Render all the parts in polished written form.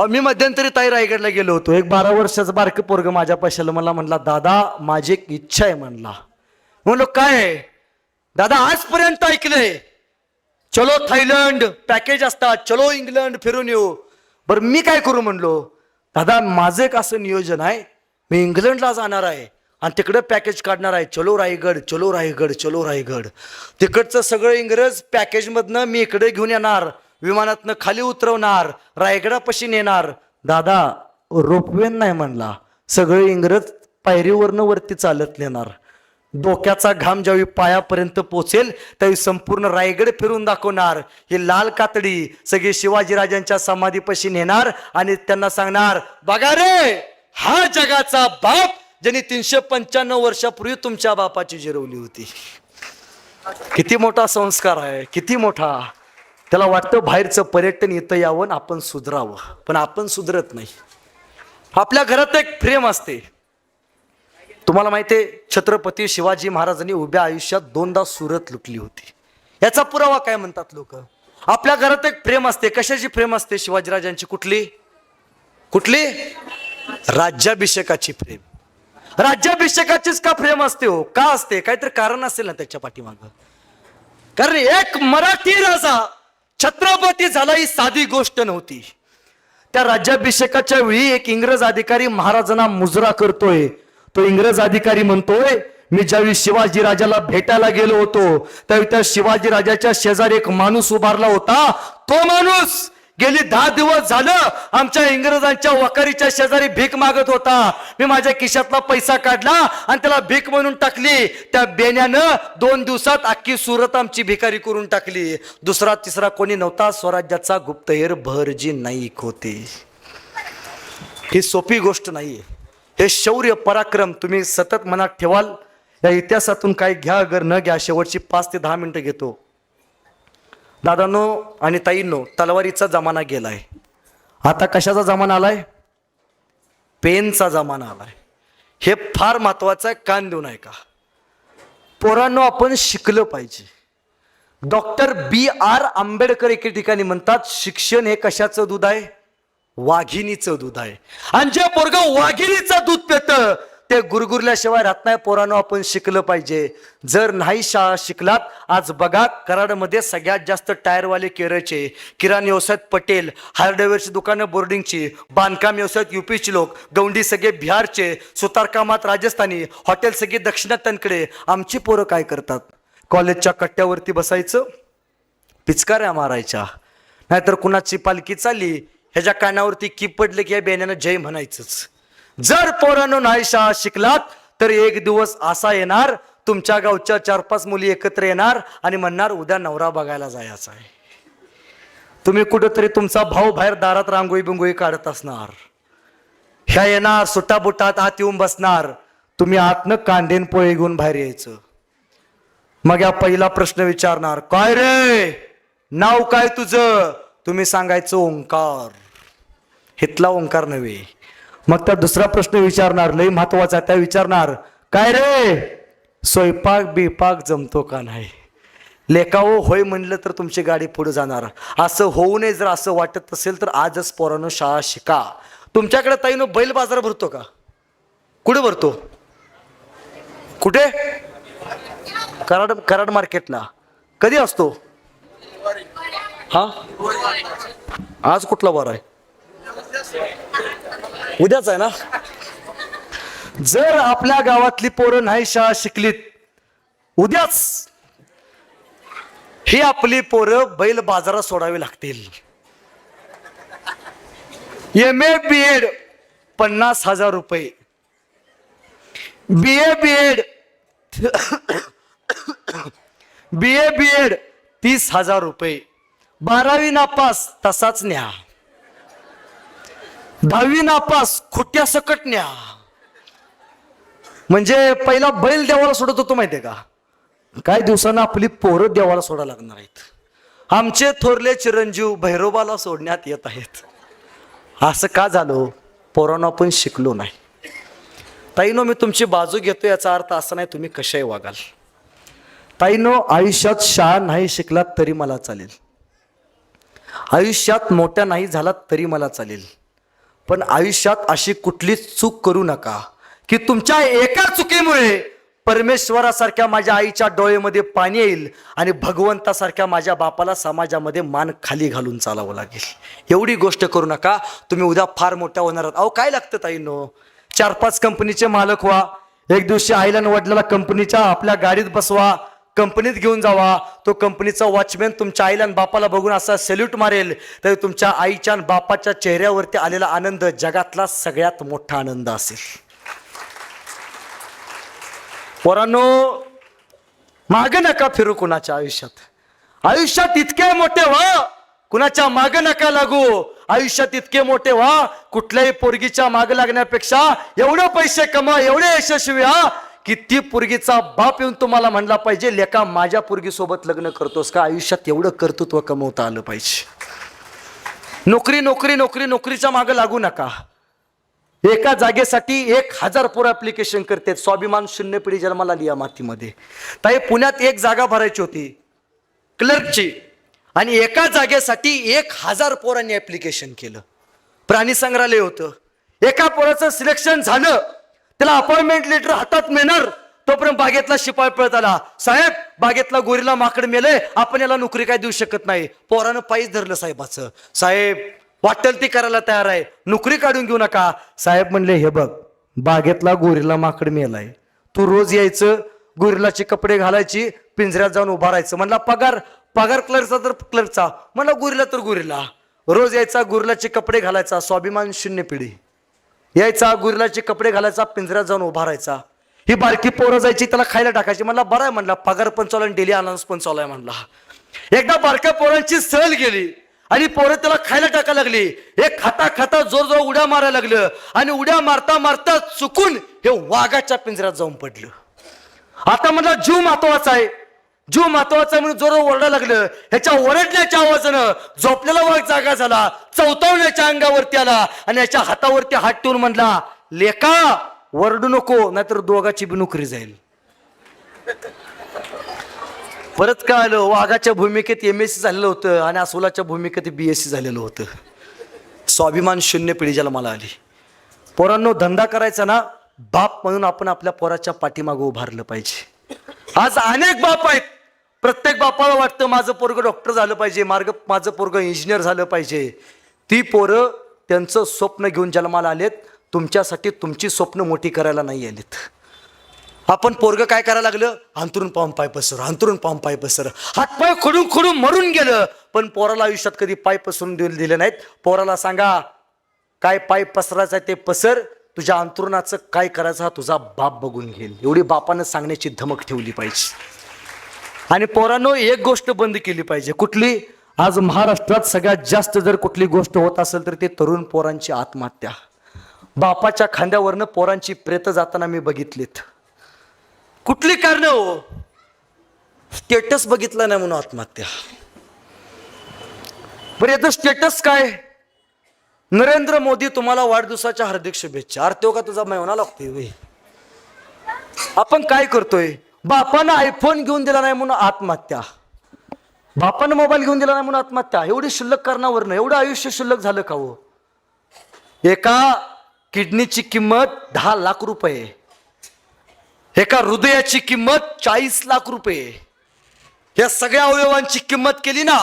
मी मध्यंतरी ताई रायगडला गेलो होतो. एक 12 वर्षाचं बारकं पोरग माझ्या पैशाला मला म्हणला, दादा माझी एक इच्छा आहे म्हणला. म्हणलो काय आहे? दादा आजपर्यंत ऐकलंय चलो थायलंड पॅकेज असतात, चलो इंग्लंड फिरून येऊ. बरं मी काय करू म्हणलो. दादा माझं एक असं नियोजन आहे, मी इंग्लंडला जाणार आहे आणि तिकडं पॅकेज काढणार आहे, चलो रायगड चलो रायगड चलो रायगड. तिकडचं सगळं इंग्रज पॅकेजमधनं मी इकडे घेऊन येणार, विमानातनं खाली उतरवणार, रायगडापाशी नेणार. दादा रोपवेन नाही म्हणला, सगळे इंग्रज पायरीवरनं वरती चालत नेणार. डोक्याचा घाम ज्यावेळी पायापर्यंत पोचेल त्यावेळी संपूर्ण रायगड फिरून दाखवणार. ही लाल कातडी सगळे शिवाजीराजांच्या समाधीपाशी नेणार आणि त्यांना सांगणार, बघा रे हा जगाचा बाप ज्यांनी 395 वर्षापूर्वी तुमच्या बापाची जिरवली होती. किती मोठा संस्कार आहे, किती मोठा. त्याला वाटतं बाहेरचं पर्यटन इथं यावं आपण सुधरावं, पण आपण सुधरत नाही. आपल्या घरात एक फ्रेम असते. तुम्हाला माहिती आहे छत्रपती शिवाजी महाराजांनी उभ्या आयुष्यात 2दा सुरत लुटली होती. याचा पुरावा काय म्हणतात लोक. आपल्या घरात एक फ्रेम असते. कशाची फ्रेम असते शिवाजीराजांची? कुठली कुठली? राज्याभिषेकाची फ्रेम. राज्याभिषेकाचीच का फ्रेम असते हो? का असते? काहीतरी कारण असेल ना त्याच्या पाठीमागं. कारण एक मराठी राजा छत्रपती झाला ही साधी गोष्ट नव्हती. त्या राज्याभिषेकाच्या वेळी एक इंग्रज अधिकारी महाराजांना मुजरा करतोय. तो इंग्रज अधिकारी म्हणतोय, मी ज्यावेळी शिवाजी राजाला भेटायला गेलो होतो त्यावेळी त्या शिवाजी राजाच्या शेजारी एक माणूस उभारला होता. तो माणूस गेली 10 दिवस झालं आमच्या इंग्रजांच्या वकारीच्या शेजारी भीक मागत होता. मी माझ्या खिशातला पैसा काढला आणि त्याला भीक म्हणून टाकली. त्या बेण्यानं 2 दिवसात अख्खी सुरत आमची भिकारी करून टाकली. दुसरा तिसरा कोणी नव्हता. स्वराज्याचा गुप्तहेर भरजी नाईक होते. ही सोपी गोष्ट नाहीये. हे शौर्य पराक्रम तुम्ही सतत मनात ठेवाल. या इतिहासातून काही घ्या अगर न घ्या, शेवटची 5 ते 10 मिनिटं घेतो. दादांनो आणि ताईंनो, तलवारीचा जमाना गेलाय. आता कशाचा जमाना आलाय? पेनचा जमाना आलाय. हे फार महत्वाचं आहे, कान देऊ नये का. पोरांनो आपण शिकलं पाहिजे. Doctor B.R. आंबेडकर एके ठिकाणी म्हणतात, शिक्षण हे कशाचं दूध आहे? वाघिणीचं दूध आहे. आणि जे पोरगं वाघिणीचं दूध पितं ते गुरगुरल्याशिवाय राहत नाही. पोरांनो आपण शिकलं पाहिजे. जर नाही शाळा शिकलात, आज बघा कराडमध्ये सगळ्यात जास्त टायरवाले केरळचे, किराणा व्यवसायात पटेल, हार्डवेअरची दुकानं बोर्डिंगची, बांधकाम व्यवसायात UPची लोक, गौंडी सगळे बिहारचे, सुतारकामात राजस्थानी, हॉटेल सगळे दक्षिणात्यांकडे. आमची पोरं काय करतात? कॉलेजच्या कट्ट्यावरती बसायचं, पिचकाऱ्या मारायच्या, नाहीतर कुणाची पालखी चालली ह्याच्या कानावरती की पडले की या बेण्यानं जय म्हणायचंच. जर पोरांनो नाही शाळा शिकलात तर एक दिवस असा येणार, तुमच्या गावच्या 4-5 मुली एकत्र येणार आणि म्हणणार उद्या नवरा बघायला जायचा आहे. तुम्ही कुठेतरी तुमचा भाऊ बाहेर दारात रांगोळी बिंगोळी काढत असणार. ह्या येणार सुटाबुटात आत येऊन बसणार. तुम्ही आतनं कांदेन पोळे घेऊन बाहेर यायचं. मग या पहिला प्रश्न विचारणार, काय रे नाव काय तुझं? तुम्ही सांगायचं ओंकार. हितला ओंकार नव्हे. मग त्या दुसरा प्रश्न विचारणार, लय महत्वाचा. त्या विचारणार, काय रे स्वयंपाक बिपाक जमतो का नाही? लेकाओ होय म्हणलं तर तुमची गाडी पुढे जाणार. असं होऊ नये. जर असं वाटत असेल तर आजच पोरांनो शाळा शिका. तुमच्याकडे ताईनो बैल बाजार भरतो का? कुठे भरतो? कुठे? कराड मार्केटला. कधी असतो? हा आज कुठला वार आहे? उद्याच आहे ना. जर आपल्या गावातली पोरं नाही शाळा शिकलीत, उद्याच ही आपली पोरं बैल बाजारात सोडावी लागतील. MA BEd 50,000 रुपये, BA BEd 30,000 रुपये. 12वी नापास तसाच न्या, 10वी नापास खुट्या सकट न्या. म्हणजे पहिला बैल देवाला सोडत होतो माहितीये का? काही दिवसांना आपली पोरं देवाला सोडायला लागणार आहेत. आमचे थोरले चिरंजीव भैरोबाला सोडण्यात येत आहेत. असं का झालं? पोरांनो आपण शिकलो नाही. ताईनो मी तुमची बाजू घेतो याचा अर्थ असा नाही तुम्ही कशाही वागाल. ताईनो आयुष्यात शाळा नाही शिकलात तरी मला चालेल. आयुष्यात मोठ्या नाही झालात तरी मला चालेल. पण आयुष्यात अशी कुठलीच चूक करू नका की तुमच्या एका चुकीमुळे परमेश्वरासारख्या माझ्या आईच्या डोळ्यामध्ये पाणी येईल आणि भगवंतासारख्या माझ्या बापाला समाजामध्ये मान खाली घालून चालावं लागेल. एवढी गोष्ट करू नका. तुम्ही उद्या फार मोठ्या होणार आहात. अहो काय लागतं ताईंनो, 4-5 कंपनीचे मालक व्हा. एक दिवशी आईला न वडिलाला कंपनीच्या आपल्या गाडीत बसवा, कंपनीत घेऊन जावा. तो कंपनीचा वॉचमॅन तुमच्या आईला आणि बापाला बघून असा सॅल्यूट मारेल, तर तुमच्या आईच्या आणि बापाच्या चेहऱ्यावरती आलेला आनंद जगातला सगळ्यात मोठा आनंद असेल. पोरांनो, माग नका फिरू कुणाच्या आयुष्यात. आयुष्यात इतके मोठे व्हा, कुणाच्या माग नका लागू. आयुष्यात इतके मोठे व्हा, कुठल्याही पोरगीच्या माग लागण्यापेक्षा एवढे पैसे कमा, एवढे यशस्वी व्हा की ती पोरगीचा बाप येऊन तुम्हाला म्हणला पाहिजे, लेका माझ्या पोरगी सोबत लग्न करतोस का. आयुष्यात एवढं कर्तृत्व कमवता आलं पाहिजे. नोकरी नोकरी नोकरी नोकरीच्या मागे लागू नका. एका जागेसाठी 1000 पोरं ऍप्लिकेशन करतात. स्वाभिमान शून्य पिढी जन्माला आली या मातीमध्ये. ताई पुण्यात एक जागा भरायची होती क्लर्कची, आणि एका जागेसाठी 1000 पोरांनी ऍप्लिकेशन केलं. प्राणी संग्रहालय होतं. एका पोराचं सिलेक्शन झालं, त्याला अपॉइंटमेंट लेटर हातात मिळणार तोपर्यंत बागेतला शिपाई पळत आला, साहेब बागेतला गोरीला माकड मेले, आपण याला नोकरी काय देऊ शकत नाही. पोरानं पायीच धरलं साहेबाचं. साहेब वाटेल ती करायला तयार आहे, नोकरी काढून घेऊ नका. साहेब म्हणले, हे बघ बागेतला गोरीला माकड मेलाय, तू रोज यायचं, गोरिलाचे कपडे घालायची, पिंजऱ्यात जाऊन उभा राहायचं. म्हणला पगार क्लर्कचा तर क्लर्कचा, म्हणला गोरिला तर गोरिला. रोज यायचा, गोरिलाचे कपडे घालायचा, स्वाभिमान शून्य पिढी. यायचा, गोरिलाचे कपडे घालायचा, पिंजऱ्यात जाऊन उभा राहायचा. ही बारकी पोरं जायची, त्याला खायला टाकायची. म्हणला बरं आहे, म्हणला पगार पण चालू आहे, डेली अनाउन्स पण चालू आहे. म्हणला एकदा बारक्या पोरांची सहल गेली आणि पोरं त्याला खायला टाकायला लागली. एक खाता खाता जोर जोर उड्या मारायला लागलं आणि उड्या मारता मारता चुकून हे वाघाच्या पिंजऱ्यात जाऊन पडलं. आता म्हणला जीव महत्वाचा आहे, जीव महत्वाचा आहे म्हणून जोर ओरडा लागलं. ह्याच्या ओरडण्याच्या आवाजानं झोपलेला वाघ जागा झाला, चवतावण्याच्या अंगावरती आला आणि याच्या हातावरती हात ठेवून म्हणला, लेका वरडू नको, नाहीतर दोघाची बी नोकरी जाईल. परत काय आलं, वाघाच्या भूमिकेत MSc झालेलं होतं आणि अस्वलाच्या भूमिकेत BSc झालेलं होतं. स्वाभिमान शून्य पिढी ज्याला मला आली. पोरांनो, धंदा करायचा ना, बाप म्हणून आपण आपल्या पोराच्या पाठीमागं उभारलं पाहिजे. आज अनेक बाप आहेत, प्रत्येक बापाला वाटतं माझं पोरग डॉक्टर झालं पाहिजे, माझं पोरग इंजिनियर झालं पाहिजे. ती पोरं त्यांचं स्वप्न घेऊन जन्माला आलेत, तुमच्यासाठी तुमची स्वप्न मोठी करायला नाही आलीत. आपण पोरग काय करायला लागलं, अंतरून पाहून पाय पसर, अंतरून पाहून पाय पसर, हातपाय खोडून खोडून मरून गेलं. पण पोराला आयुष्यात कधी पाय पसरून दिले नाहीत. पोराला सांगा, काय पाय पसरायचा ते पसर, तुझ्या अंतरुणाचं काय करायचं हा तुझा बाप बघून घेईल. एवढी बापानं सांगण्याची धमक ठेवली पाहिजे. आणि पोरांनो, एक गोष्ट बंद केली पाहिजे. कुठली? आज महाराष्ट्रात सगळ्यात जास्त जर कुठली गोष्ट होत असेल तर ते तरुण पोरांची आत्महत्या. बापाच्या खांद्यावरनं पोरांची प्रेत जाताना मी बघितलीत. कुठली कारण हो? स्टेटस बघितला नाही म्हणून आत्महत्या. बरं, याचं स्टेटस काय? नरेंद्र मोदी तुम्हाला वाढदिवसाच्या हार्दिक शुभेच्छा. अरे तो का तुझा मेवना लागतोय? आपण काय करतोय? बापानं आयफोन घेऊन दिला नाही म्हणून आत्महत्या, बापानं मोबाईल घेऊन दिला नाही म्हणून आत्महत्या. एवढी शुल्लक कारणावरनं एवढं आयुष्य शुल्लक झालं का हो? एका किडनीची किंमत 10 लाख रुपये, एका हृदयाची किंमत 40 लाख रुपये. या सगळ्या अवयवांची किंमत केली ना,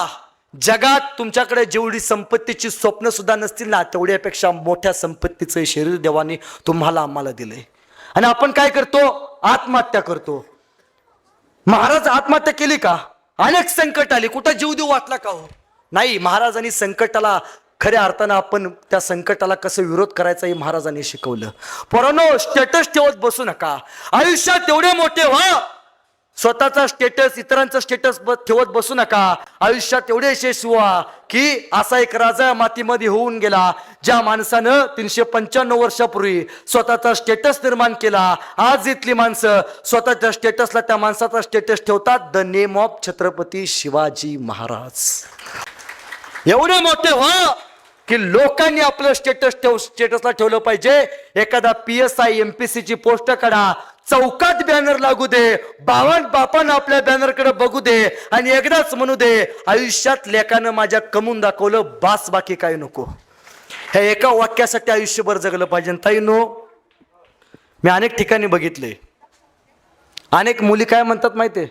जगात तुमच्याकडे जेवढी संपत्तीची स्वप्न सुद्धा नसतील ना, तेवढ्यापेक्षा मोठ्या संपत्तीचं शरीर देवाने तुम्हाला आम्हाला दिलंय. आणि आपण काय करतो? आत्महत्या करतो. महाराज आत्महत्या केली का? अनेक संकट आली, कुठं जीव देऊ वाटला का हो? नाही. महाराजांनी संकटाला खऱ्या अर्थानं आपण त्या संकटाला कसं विरोध करायचा हे महाराजांनी शिकवलं. पोरांनो, स्टेटस ठेवत बसू नका. आयुष्यात एवढे मोठे व्हा, स्वतःचा स्टेटस इतरांचा स्टेटस ठेवत बसू नका. आयुष्यात एवढे यशस्वी व्हा की असा एक राजा मातीमध्ये होऊन गेला, ज्या माणसानं 395 वर्षापूर्वी स्वतःचा स्टेटस निर्माण केला. आज इथली माणसं स्वतःच्या स्टेटसला त्या माणसाचा स्टेटस ठेवतात, the name of Chhatrapati Shivaji Maharaj. एवढे मोठे व्हा की लोकांनी आपलं स्टेटसला ठेवलं पाहिजे. एखादा PSI MPC ची पोस्ट काढा, चौकात बॅनर लागू दे, बापानं आपल्या बॅनरकडे बघू दे आणि एकदाच म्हणू दे, आयुष्यात लेकानं माझ्या कमवून दाखवलं, बास, बाकी काय नको. ह्या एका वाक्यासाठी आयुष्यभर जगलं पाहिजे. ताईंनो, मी अनेक ठिकाणी बघितले, अनेक मुली काय म्हणतात माहितीये,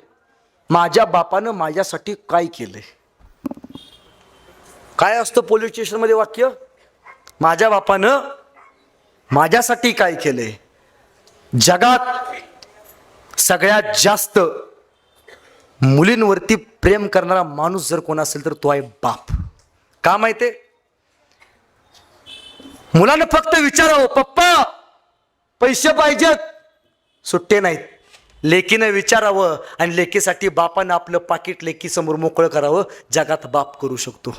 माझ्या बापानं माझ्यासाठी काय केलंय. काय असतं पोलीस स्टेशनमध्ये वाक्य, माझ्या बापानं माझ्यासाठी काय केलंय. जगात सगळ्यात जास्त मुलींवरती प्रेम करणारा माणूस जर कोण असेल तर तो आहे बाप. का माहितीये, मुलानं फक्त विचारावं, पप्पा पैसे पाहिजेत, सुट्टे नाहीत. लेकीनं विचारावं आणि लेकीसाठी बापानं आपलं पाकिट लेकीसमोर मोकळं करावं. जगात बाप करू शकतो.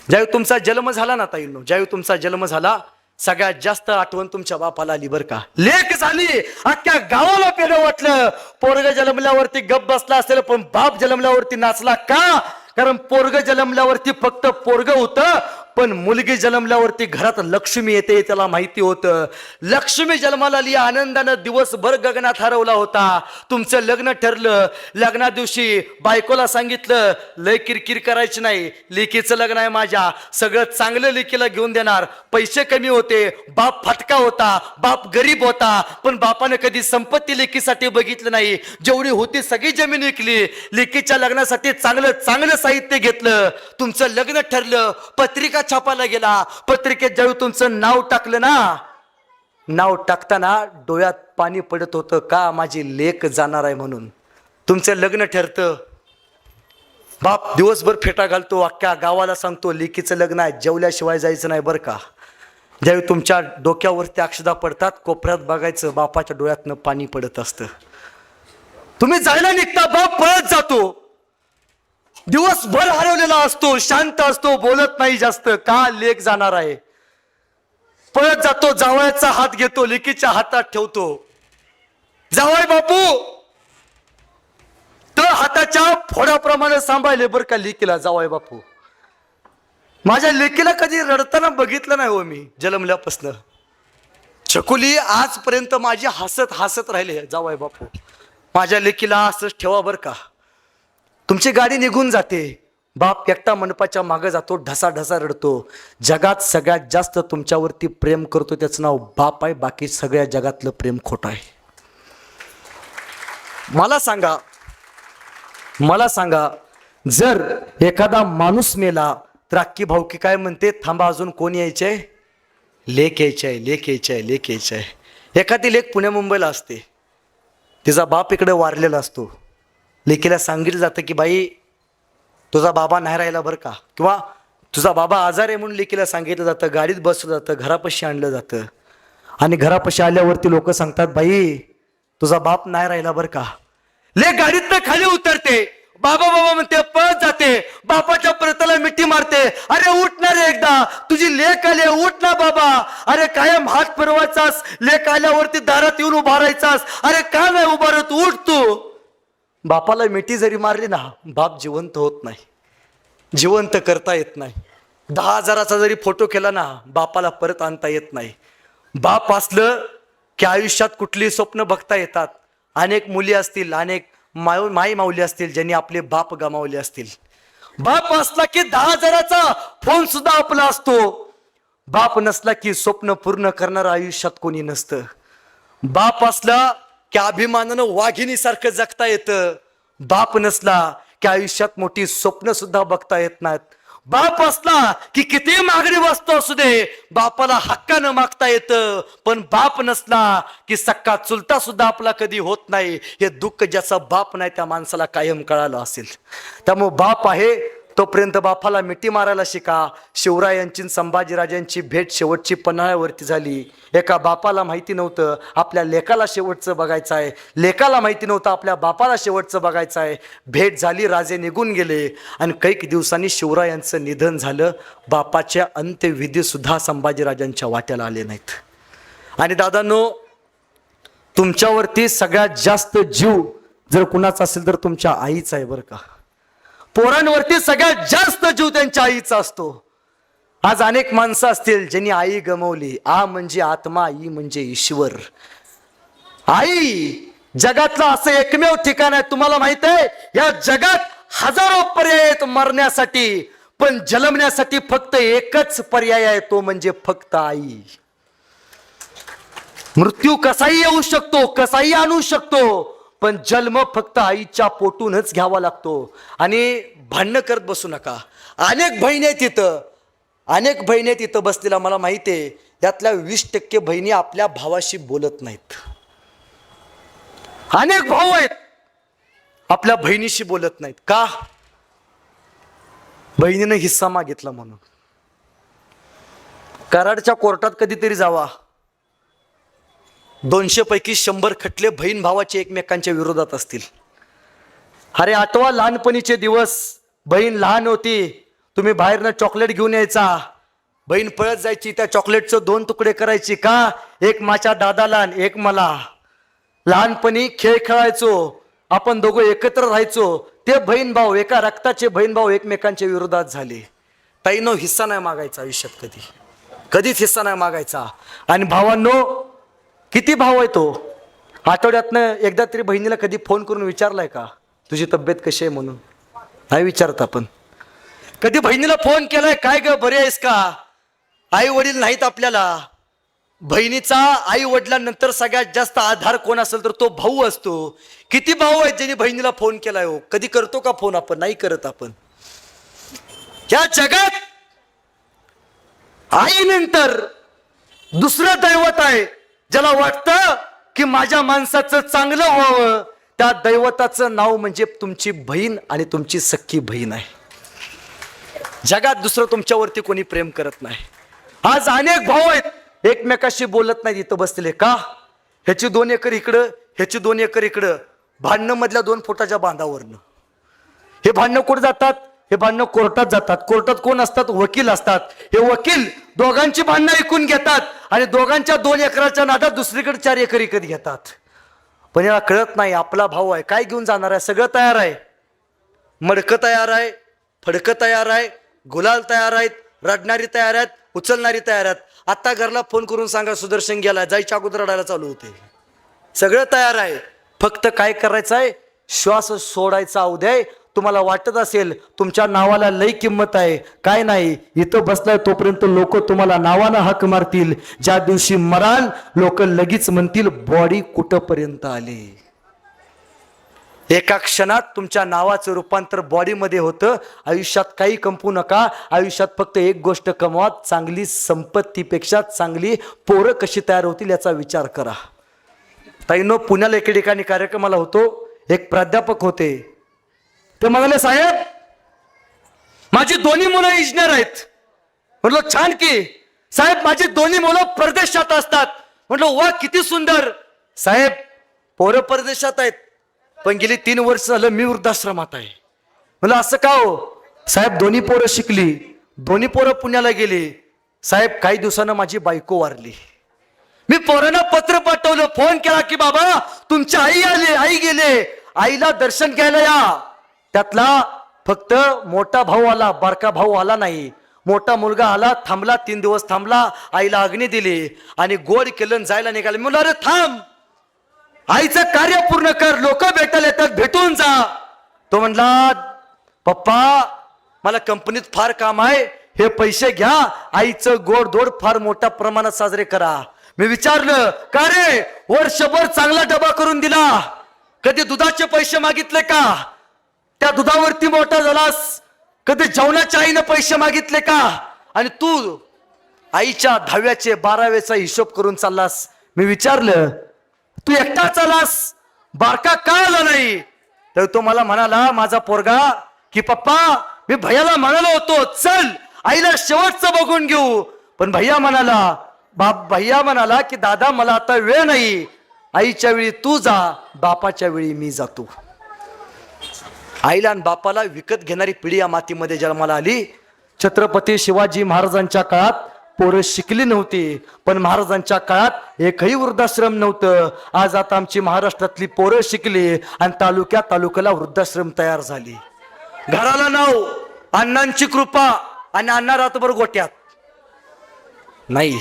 ज्यावेळी तुमचा जन्म झाला ना ताईंनो, ज्यावेळी तुमचा जन्म झाला, सगळ्यात जास्त आठवण तुमच्या बापाला आली बरं का. लेक झाली, अख्ख्या गावाला पेढं वाटलं. पोरग जन्मल्यावरती गप बसला असेल, पण बाप जन्मल्यावरती नाचला. का? कारण पोरग जन्मल्यावरती फक्त पोरग होतं, पण मुलगी जन्मल्यावरती घरात लक्ष्मी येते त्याला माहिती होतं. लक्ष्मी जन्माला आली, आनंदानं दिवसभर गगनात हरवला होता. तुमचं लग्न ठरलं, लग्ना दिवशी बायकोला सांगितलं, लय किरकिर करायची नाही, लेकीचं लग्न आहे माझ्या, सगळं चांगलं लेकीला घेऊन देणार. पैसे कमी होते, बाप फटका होता, बाप गरीब होता, पण बापाने कधी संपत्ती लेकीसाठी बघितलं नाही. जेवढी होती सगळी जमीन विकली, लेकीच्या लग्नासाठी चांगलं चांगलं साहित्य घेतलं. तुमचं लग्न ठरलं, पत्रिका छापायला गेला, पत्रिकेत ज्यावेळी तुमचं नाव टाकलं ना, नाव टाकताना डोळ्यात पाणी पडत होतं. का? माझी लेक जाणार आहे म्हणून. तुमचं लग्न ठरतं, बाप दिवसभर फेटा घालतो, अख्ख्या गावाला सांगतो लेकीचं लग्न आहे, जेवल्याशिवाय जायचं नाही बरं का. ज्यावेळी तुमच्या डोक्यावरती अक्षदा पडतात, कोपऱ्यात बघायचं, बापाच्या डोळ्यातनं पाणी पडत असतं. तुम्ही जायला निघता, बाप पळत जातो, दिवसभर हरवलेला असतो, शांत असतो, बोलत नाही जास्त. का? लेक जाणार आहे. पळत जातो, जावयाचा हात घेतो, लेकीच्या हातात ठेवतो. जावय बापू तर हाताच्या फोडाप्रमाणे सांभाळले बरं का लेकीला. जावय बापू, माझ्या लेकीला कधी रडताना बघितलं नाही हो मी जन्मल्यापासनं. छकुली आजपर्यंत माझी हसत हसत राहिले. जावय बापू, माझ्या लेकीला असंच ठेवा बरं का. तुमची गाडी निघून जाते, बाप एकटा मंडपाच्या मागे जातो, ढसा ढसा रडतो. जगात सगळ्यात जास्त तुमच्यावरती प्रेम करतो त्याचं नाव बाप आहे. बाकी सगळ्या जगातलं प्रेम खोटं आहे. मला सांगा, जर एखादा माणूस मेला तर अख्खी भाऊकी काय म्हणते, थांबा अजून कोण यायचंय, लेक यायचंय, लेक यायचंय, लेक यायचंय. एखादी लेक पुण्या मुंबईला असते, तिचा बाप इकडे वारलेला असतो. लेकीला सांगितलं जातं की बाई तुझा बाबा नाही राहिला बरं का, किंवा तुझा बाबा आजार आहे म्हणून लेकीला सांगितलं जातं. गाडीत बसलं जातं, घरापाशी आणलं जातं, आणि घरापाशी आल्यावरती लोक सांगतात, बाई तुझा बाप नाही राहिला बरं का. लेक गाडीतनं खाली उतरते, बाबा बाबा म्हणते, पळत जाते, बापाच्या परताला मिठी मारते. अरे उठ ना रे, एकदा तुझी लेक आली, उठ ना बाबा. अरे कायम हात फिरवायचास, लेक आल्यावरती दारात येऊन उभा राहायचास. अरे का नाही उभा राहत, उठ तू. बापाला मिठी जरी मारली ना, बाप जिवंत होत नाही, जिवंत करता येत नाही. 10,000चा जरी फोटो केला ना, बापाला परत आणता येत नाही. बाप असलं की आयुष्यात कुठली स्वप्न बघता येतात. अनेक मुली असतील, अनेक माई माऊली असतील ज्यांनी आपले बाप गमावले असतील. बाप असला की 10,000चा फोन सुद्धा आपला असतो. बाप नसला की स्वप्न पूर्ण करणारं आयुष्यात कोणी नसतं. बाप असला की अभिमानानं वाघिणीसारखं जगता येतं. बाप नसला की आयुष्यात मोठी स्वप्न सुद्धा बघता येत नाहीत. बाप असला की किती मागणी वस्तू असू दे, बापाला हक्कानं मागता येतं. पण बाप नसला की सक्का चुलता सुद्धा आपला कधी होत नाही. हे दुःख ज्याचा बाप नाही त्या माणसाला कायम कळालं असेल. त्यामुळे बाप आहे तोपर्यंत बापाला मिठी मारायला शिका. शिवरायांची संभाजीराजांची भेट शेवटची पन्हाळ्यावरती झाली. एका बापाला माहिती नव्हतं आपल्या लेकाला शेवटचं बघायचं आहे, लेकाला माहिती नव्हतं आपल्या बापाला शेवटचं बघायचं आहे. भेट झाली, राजे निघून गेले, आणि कैक दिवसांनी शिवरायांचं निधन झालं. बापाच्या अंत्यविधी सुद्धा संभाजीराजांच्या वाट्याला आले नाहीत. आणि दादांनो, तुमच्यावरती सगळ्यात जास्त जीव जर कुणाचा असेल तर तुमच्या आईचा आहे बरं का. पोरांवरती सगळ्यात जास्त जीव त्यांच्या आईचा असतो. आज अनेक माणसं असतील ज्यांनी आई गमावली. आ म्हणजे आत्मा, ई म्हणजे ईश्वर. आई जगातलं असं एकमेव ठिकाण आहे, तुम्हाला माहित आहे या जगात हजारो पर्याय आहेत मरण्यासाठी, पण जन्मण्यासाठी फक्त एकच पर्याय आहे, तो म्हणजे फक्त आई. मृत्यू कसाही येऊ शकतो, कसाही आणू शकतो, पण जन्म फक्त आईच्या पोटूनच घ्यावा लागतो. आणि भांडणं करत बसू नका. अनेक बहिणी आहेत तिथं, अनेक बहिणी आहेत तिथं बसलेला, मला माहिती आहे त्यातल्या 20% बहिणी आपल्या भावाशी बोलत नाहीत. अनेक भाऊ आहेत आपल्या बहिणीशी बोलत नाहीत. का? बहिणीनं हिस्सा मागितला म्हणून. कराडच्या कोर्टात कधीतरी जावा, 200 पैकी 100 खटले बहीण भावाचे एकमेकांच्या विरोधात असतील. अरे आठवा लहानपणीचे दिवस, बहीण लहान होती, तुम्ही बाहेरनं चॉकलेट घेऊन यायचा, बहीण पळत जायची, त्या चॉकलेटचं 2 तुकडे करायची. का? एक माझ्या दादाला आणि एक मला. लहानपणी खेळ खेळायचो, आपण दोघं एकत्र राहायचो. ते बहीण भाऊ, एका रक्ताचे बहीण भाऊ एकमेकांच्या विरोधात झाले. ताईनो, हिस्सा नाही मागायचा आयुष्यात, कधीच हिस्सा नाही मागायचा. आणि भावांनो, किती भाव आहे तो? आठवड्यातनं एकदा तरी बहिणीला कधी फोन करून विचारलाय का तुझी तब्येत कशी आहे म्हणून? नाही विचारत आपण. कधी बहिणीला फोन केलाय, काय ग बरे आहेस का? आई वडील नाहीत आपल्याला. बहिणीचा आई वडिलांनंतर सगळ्यात जास्त आधार कोण असेल तर तो भाऊ असतो. किती भाऊ आहेत ज्यांनी बहिणीला फोन केलाय हो? कधी करतो का फोन आपण? नाही करत आपण. या जगात आईनंतर दुसरं दैवत आहे ज्याला वाटतं की माझ्या माणसाचं चांगलं व्हावं. त्या दैवताचं नाव म्हणजे तुमची बहीण आणि तुमची सख्खी बहीण आहे. जगात दुसरं तुमच्यावरती कोणी प्रेम करत नाही. आज अनेक भाऊ आहेत एकमेकाशी बोलत नाहीत इथं बसलेले. का? ह्याची 2 एकर इकडं, ह्याची 2 एकर इकडं, भांडणं मधल्या 2 फुटाच्या बांधावरनं. हे भांडणं कुठे जातात? हे भांडणं कोर्टात जातात. कोर्टात कोण असतात? वकील असतात. हे वकील दोघांची भांडणं ऐकून घेतात आणि दोघांच्या 2 एकराच्या नादात दुसरीकडे 4 एकर विकत घेतात. पण याला कळत नाही, आपला भाऊ आहे, काय घेऊन जाणार आहे? सगळं तयार आहे, मडकं तयार आहे, फडकं तयार आहे, गुलाल तयार आहेत, रडणारी तयार आहेत, उचलणारी तयार आहेत. आता घरला फोन करून सांगा सुदर्शन गेला, जायच्या अगोदर रडायला चालू होते. सगळं तयार आहे, फक्त काय करायचं आहे? श्वास सोडायचा. उद्या तुम्हाला वाटत असेल तुमच्या नावाला लई किंमत आहे, काय नाही, इथं बसलाय तोपर्यंत लोक तुम्हाला नावानं हाक मारतील. ज्या दिवशी मराल लोक लगेच म्हणतील बॉडी कुठपर्यंत आले. एका क्षणात तुमच्या नावाचं रूपांतर बॉडीमध्ये होतं. आयुष्यात काही कमवू नका. आयुष्यात फक्त एक गोष्ट कमवा, चांगली संपत्तीपेक्षा चांगली पोरं कशी तयार होतील याचा विचार करा. ताईनो, पुण्याला एके ठिकाणी कार्यक्रमाला होतो. एक प्राध्यापक होते. ते म्हणाले, साहेब माझी 2 मुलं इंजिनियर आहेत. म्हटलं छान की. साहेब माझी 2 मुलं परदेशात असतात. म्हटलं वा किती सुंदर. साहेब पोरं परदेशात आहेत पण गेली 3 वर्ष झालं मी वृद्धाश्रमात आहे. म्हटलं असं का हो? साहेब 2 पोरं शिकली, 2 पोरं पुण्याला गेली. साहेब काही दिवसानं माझी बायको वारली. मी पोरांना पत्र पाठवलं, फोन केला की बाबा तुमची आई आली, आई गेले, आईला दर्शन घ्यायला या. त्यातला फक्त मोठा भाऊ आला, बारका भाऊ आला नाही. मोठा मुलगा आला, थांबला, 3 दिवस थांबला, आईला अग्नी दिली आणि गोड केलं, जायला निघाले. म्हणलं अरे थांब, आईचं कार्य पूर्ण कर, लोक भेटायला येतात, भेटून जा. तो म्हणला पप्पा मला कंपनीत फार काम आहे, हे पैसे घ्या, आईचं गोडधोड फार मोठ्या प्रमाणात साजरे करा. मी विचारलं का रे, वर्षभर चांगला डबा करून दिला, कधी दुधाचे पैसे मागितले का? त्या दुधावरती मोठा झालास, कधी जेवणाच्या आईनं पैसे मागितले का? आणि तू आईच्या 10व्याचे 12व्याचा हिशोब करून चाललास. मी विचारलं तू एकटा चालास, बारका का आला नाही? तर तो मला म्हणाला माझा पोरगा की पप्पा मी भैयाला म्हणालो होतो चल आईला शेवटचं बघून घेऊ, पण भैया म्हणाला की दादा मला आता वेळ नाही, आईच्या वेळी तू जा, बापाच्या वेळी मी जातो. आईला आणि बापाला विकत घेणारी पिढी या मातीमध्ये जन्माला आली. छत्रपती शिवाजी महाराजांच्या काळात पोरं शिकली नव्हती, पण महाराजांच्या काळात एकही वृद्धाश्रम नव्हतं. आज आता आमची महाराष्ट्रातली पोरं शिकली आणि तालुक्याला वृद्धाश्रम तयार झाली. घराला नाव अण्णांची कृपा आणि अण्णा रातभर गोट्यात नाही.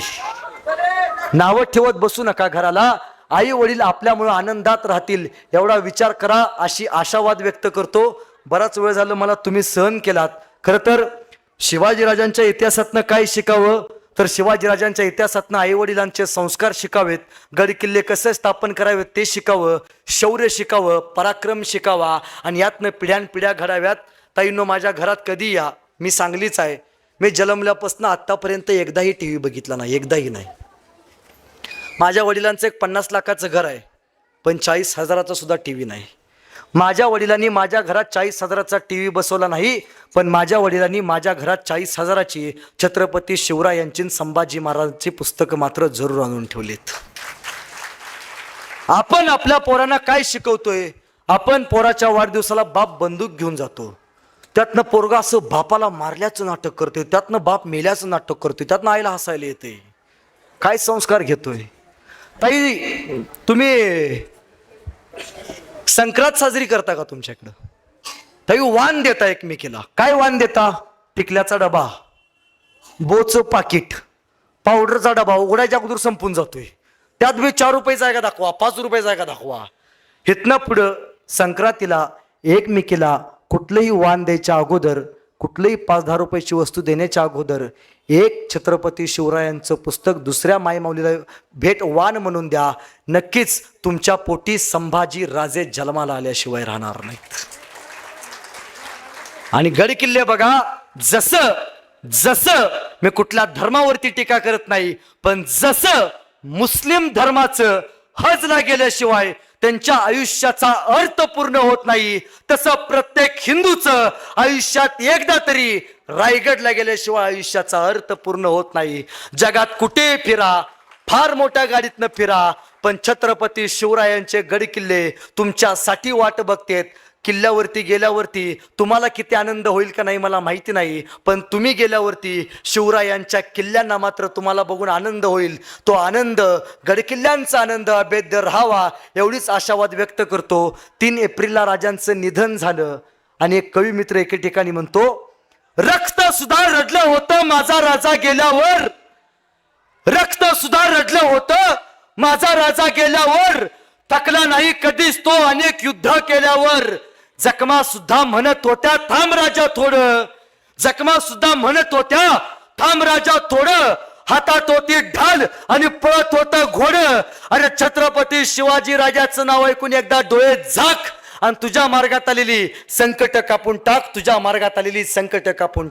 नावं ठेवत बसू नका घराला. आई वडील आपल्यामुळे आनंदात राहतील एवढा विचार करा, अशी आशावाद व्यक्त करतो. बराच वेळ झालं मला तुम्ही सहन केलात. खरं तर शिवाजीराजांच्या इतिहासातनं काय शिकावं, तर शिवाजीराजांच्या इतिहासातनं आई वडिलांचे संस्कार शिकावेत, गड किल्ले कसे स्थापन करावेत ते शिकावं, शौर्य शिकावं, पराक्रम शिकावा आणि यातनं पिढ्यानपिढ्या घडाव्यात. ताईंनो, माझ्या घरात कधी या, मी सांगलीच आहे. मी जन्मल्यापासून आत्तापर्यंत एकदाही टी व्ही बघितला नाही, एकदाही नाही. माझ्या वडिलांचं एक 50 लाखाचं घर आहे, पण 40,000चा सुद्धा टी व्ही नाही. माझ्या वडिलांनी माझ्या घरात 40,000चा टी व्ही बसवला नाही, पण माझ्या वडिलांनी माझ्या घरात 40,000ची छत्रपती शिवरायांची संभाजी महाराजांची पुस्तकं मात्र जरूर आणून ठेवलीत. आपण आपल्या पोरांना काय शिकवतोय? आपण पोराच्या वाढदिवसाला बाप बंदूक घेऊन जातो, त्यातनं पोरगा असं बापाला मारल्याचं नाटक करतोय, त्यातनं बाप मेल्याचं नाटक करतोय, त्यातनं आईला हसायला येते. काय संस्कार घेतोय? ताई, तुम्ही संक्रांत साजरी करता का तुमच्याकडं? ताई, वाण देता एकमेकीला. काय वाण देता? टिकल्याचा डबा, बोचं पाकिट, पावडरचा डबा उघडायच्या अगोदर संपून जातोय, त्यात बी 4 रुपयाचा आहे का दाखवा, 5 रुपयाचा आहे का दाखवा. इथनं पुढं संक्रांतीला एकमेकीला कुठलंही वाण द्यायच्या अगोदर, कुठलंही 5-10 रुपयाची वस्तू देण्याच्या अगोदर एक छत्रपती शिवरायांचं पुस्तक दुसऱ्या मायमाऊलीला भेट वाण म्हणून द्या. नक्कीच तुमच्या पोटी संभाजी राजे जन्माला आल्याशिवाय राहणार नाहीत. आणि गड किल्ले बघा, जसं जसं मी कुठल्या धर्मावरती टीका करत नाही, पण जसं मुस्लिम धर्माचं हजला गेल्याशिवाय त्यांच्या आयुष्याचा अर्थ पूर्ण होत नाही, तसं प्रत्येक हिंदूचं आयुष्यात एकदा तरी रायगडला गेल्याशिवाय आयुष्याचा अर्थ पूर्ण होत नाही. जगात कुठे फिरा, फार मोठ्या गाडीतनं फिरा, पण छत्रपती शिवरायांचे गड किल्ले तुमच्यासाठी वाट बघतेत. किल्ल्यावरती गेल्यावरती तुम्हाला किती आनंद होईल का नाही मला माहिती नाही, पण तुम्ही गेल्यावरती शिवरायांच्या किल्ल्यांना मात्र तुम्हाला बघून आनंद होईल. तो आनंद, गडकिल्ल्यांचा आनंद अभेद्य राहावा एवढीच आशावाद व्यक्त करतो. 3 एप्रिलला राजांचं निधन झालं आणि एक कवी मित्र एके ठिकाणी म्हणतो, रक्त सुद्धा रडलं होतं माझा राजा गेल्यावर, रक्त सुद्धा रडलं होतं माझा राजा गेल्यावर, थकला नाही कधीच तो अनेक युद्ध केल्यावर. जखमा सुद्धा म्हणत होत्या थांब राजा थोडं, जखमा सुद्धा म्हणत होत्या थांब राजा थोडं, हातात होती ढाल आणि पळत होतं घोड. अरे छत्रपती शिवाजी राजाचं नाव ऐकून एकदा डोळे झाक आणि तुझ्या मार्गात आलेली संकट कापून टाक, तुझ्या मार्गात आलेली संकट कापून